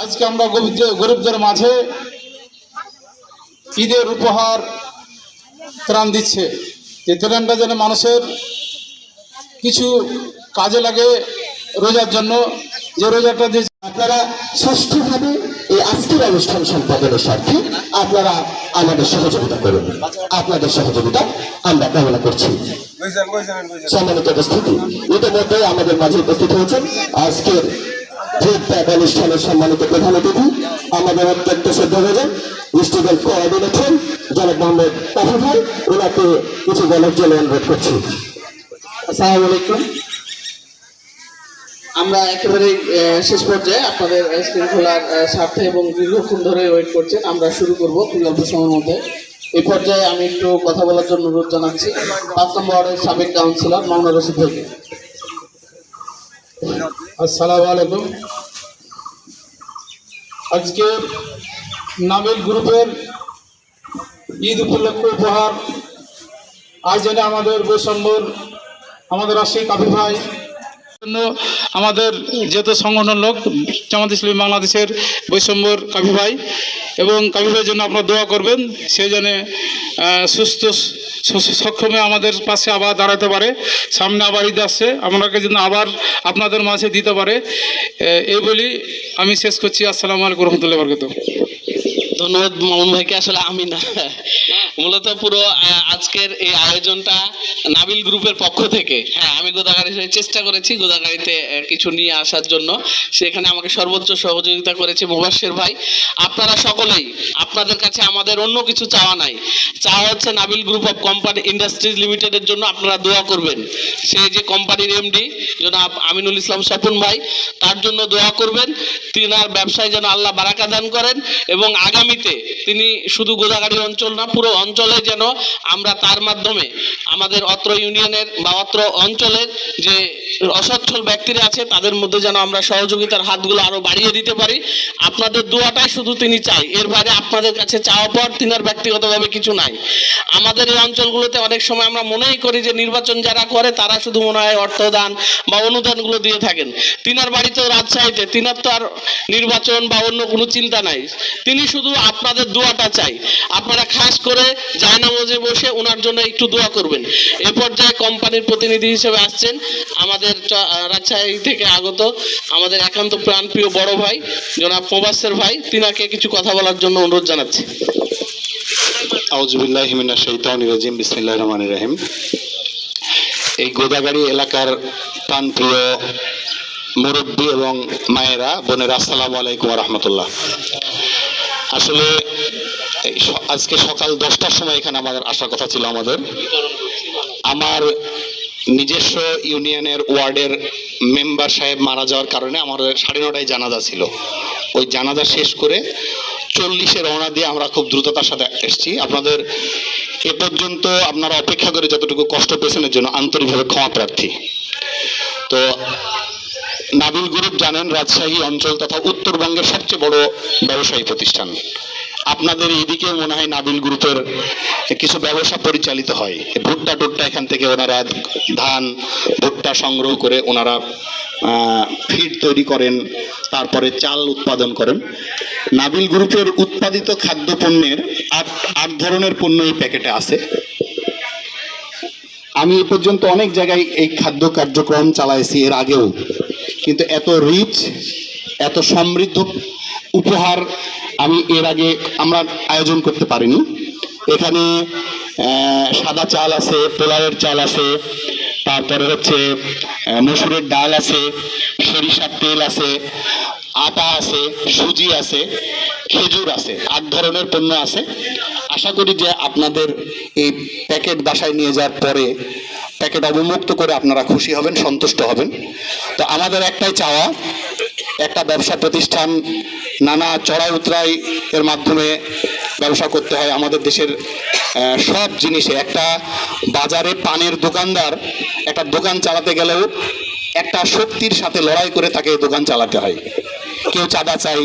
আজকে আমরা গরিবদের মাঝে ঈদের উপহার ত্রাণ দিচ্ছে, যে ত্রাণটা যেন মানুষের কিছু কাজে লাগে রোজার জন্য, যে রোজাটা দিয়ে আপনারা সুষ্ঠুভাবে এই আজকের অনুষ্ঠান সম্পাদনের স্বার্থে আপনারা আমাদের সহযোগিতা করুন। আপনাদের সহযোগিতা আমরা কামনা করছি। সম্মানিত উপস্থিতি, ইতিমধ্যে আমাদের মাঝে উপস্থিত হয়েছেন আজকের অনুষ্ঠানের সম্মানিত প্রধান অতিথি, আমাদের অত্যন্ত শ্রদ্ধাভাজন ডিস্ট্রিক্ট কোঅর্ডিনেটর জনাব মোহাম্মদ তাফা ভাই, ওনাকে কিছু বলার জন্য অনুরোধ করছি। আসসালামু আলাইকুম। আমরা একেবারে শেষ পর্যায়ে আপনাদের স্ক্রিন খোলার স্বার্থে এবং দীর্ঘক্ষণ ধরে ওয়েট করছেন, আমরা শুরু করবো খুব অল্প সময়ের মধ্যে। এই পর্যায়ে আমি একটু কথা বলার জন্য অনুরোধ জানাচ্ছি 5 নম্বর ওয়ার্ডের সাবেক কাউন্সিলর মাওনা রশিদ ভাইকে। আসসালামু আলাইকুম। আজকে নাবিল গ্রুপের ঈদ উপলক্ষে উপহার আয়োজনে আমাদের বৈষম্যর আমাদের রাজশাহী কাফি ভাই জন্য আমাদের যেহেতু সংগঠন লোক জামাত ইসলামী বাংলাদেশের বৈষম্যর কাফি ভাই, এবং কাফি ভাইয়ের জন্য আপনারা দোয়া করবেন, সে যেন সুস্থ সক্ষমে আমাদের পাশে আবার দাঁড়াতে পারে। সামনে আবার ঈদ আসছে, আপনাকে যেন আবার আপনাদের মাঝে দিতে পারে, এই বলি আমি শেষ করছি। আসসালামু আলাইকুম রহমতুল্লাহ বরকাতুহু। ধন্যবাদ মামুন ভাইকে। আসলে আমি না, মূলত পুরো আজকের এই আয়োজনটা নাবিল গ্রুপের পক্ষ থেকে, হ্যাঁ আমি গোদাগাড়ি হয়ে চেষ্টা করেছি গোদাগাড়িতে কিছু নিয়ে আসার জন্য, সেখানে আমাকে সর্বোচ্চ সহযোগিতা করেছে মুবাশশির ভাই। আপনারা সকলেই, আপনাদের কাছে আমাদের অন্য কিছু চাওয়া নাই, চাওয়া হচ্ছে Nabil group of company industries লিমিটেডের জন্য আপনারা দোয়া করবেন। সেই যে কোম্পানির এমডি জনাব আমিনুল ইসলাম স্বপন ভাই, তার জন্য দোয়া করবেন, তিনার ব্যবসায় যেন আল্লাহ বারাকা দান করেন, এবং আগামীতে তিনি শুধু গোদাগাড়ি অঞ্চল না পুরো অঞ্চলে যেন আমরা তার মাধ্যমে আমাদের অত্র ইউনিয়নের বা অত্র অঞ্চলের যে অসচ্ছল ব্যক্তিরা আছে তাদের মধ্যে যেন আমরা সহযোগিতার হাতগুলো আরো বাড়িয়ে দিতে পারি। আপনাদের দোয়াটাই শুধু তিনি চাই, এর বাইরে আপনাদের কাছে চাওয়া পর তিনার ব্যক্তিগতভাবে কিছু নাই। আমাদের এই অঞ্চলগুলোতে অনেক সময় আমরা মনেই করি যে নির্বাচন যারা করে তারা শুধু মনে হয় অর্থদান বা অনুদানগুলো দিয়ে থাকেন। তিনার বাড়িতেও রাজশাহীতে তিনার তো আর নির্বাচন বা অন্য কোনো চিন্তা নাই, তিনি শুধু আপনাদের দোয়াটা চাই। আপনারা খাস করে জায়নামাজে বসে ওনার জন্য একটু দোয়া করবেন। এ পর্যায়ে কোম্পানির প্রতিনিধি হিসেবে আসছেন আমাদের রাজশাহী থেকে আগত আমাদের একান্ত প্রাণপ্রিয় বড় ভাই জনাব মুবাশশির ভাই, তিনাকে কিছু কথা বলার জন্য অনুরোধ জানাচ্ছি। আউযু বিল্লাহি মিনাশ শাইতানির রাজিম, বিসমিল্লাহির রহমানির রহিম। এই গোদাগাড়ি এলাকার প্রাণপ্রিয় মুরব্বী এবং মায়েরা, বোনেরা, আসসালামু আলাইকুম ওয়া রাহমাতুল্লাহ। আসলে আজকে সকাল 10টার সময় এখানে আমাদের আসার কথা ছিল। আমার নিজস্ব ইউনিয়নের ওয়ার্ডের মেম্বার সাহেব মারা যাওয়ার কারণে আমাদের 9:30টায় জানাজা ছিল। ওই জানাজা শেষ করে 40-এ রওনা দিয়ে আমরা খুব দ্রুততার সাথে এসেছি। আপনাদের এ পর্যন্ত আপনারা অপেক্ষা করে যতটুকু কষ্ট পেয়েছেন জন্য আন্তরিকভাবে ক্ষমা প্রার্থী। তো নাবিল গ্রুপ জানেন রাজশাহী অঞ্চল তথা উত্তরবঙ্গের সবচেয়ে বড় ব্যবসায়ী প্রতিষ্ঠান। আপনাদের এইদিকে মনে হয় নাবিল গ্রুপের কিছু ব্যবসা পরিচালিত হয়। ভুট্টা টুট্টা এখান থেকে ওনারা ধান ভুট্টা সংগ্রহ করে ওনারা ফিড তৈরি করেন, তারপরে চাল উৎপাদন করেন। নাবিল গ্রুপের উৎপাদিত খাদ্য পণ্যের 8 ধরনের পণ্য এই প্যাকেটে আছে। আমি এ পর্যন্ত অনেক জায়গায় এই খাদ্য কার্যক্রম চালাইছি এর আগেও, কিন্তু এত রিচ, এত সমৃদ্ধ উপহার আমি এর আগে আমরা আয়োজন করতে পারিনি। এখানে সাদা চাল আছে, পোলাওয়ের চাল আছে, তারপরে হচ্ছে মসুরের ডাল আছে, সরিষার তেল আছে, আটা আছে, সুজি আছে, খেজুর আছে, 8 ধরনের পণ্য আছে। আশা করি যে আপনাদের এই প্যাকেট বাসায় নিয়ে যাওয়ার পরে প্যাকেট অবমুক্ত করে আপনারা খুশি হবেন, সন্তুষ্ট হবেন। তো আমাদের একটাই চাওয়া, একটা ব্যবসা প্রতিষ্ঠান নানা চড়াই উতরাই এর মাধ্যমে ব্যবসা করতে হয়। আমাদের দেশের সব জিনিসে, একটা বাজারে পানের দোকানদার একটা দোকান চালাতে গেলেও একটা শক্তির সাথে লড়াই করে তাকে দোকান চালাতে হয়। কেউ চাঁদা চাই,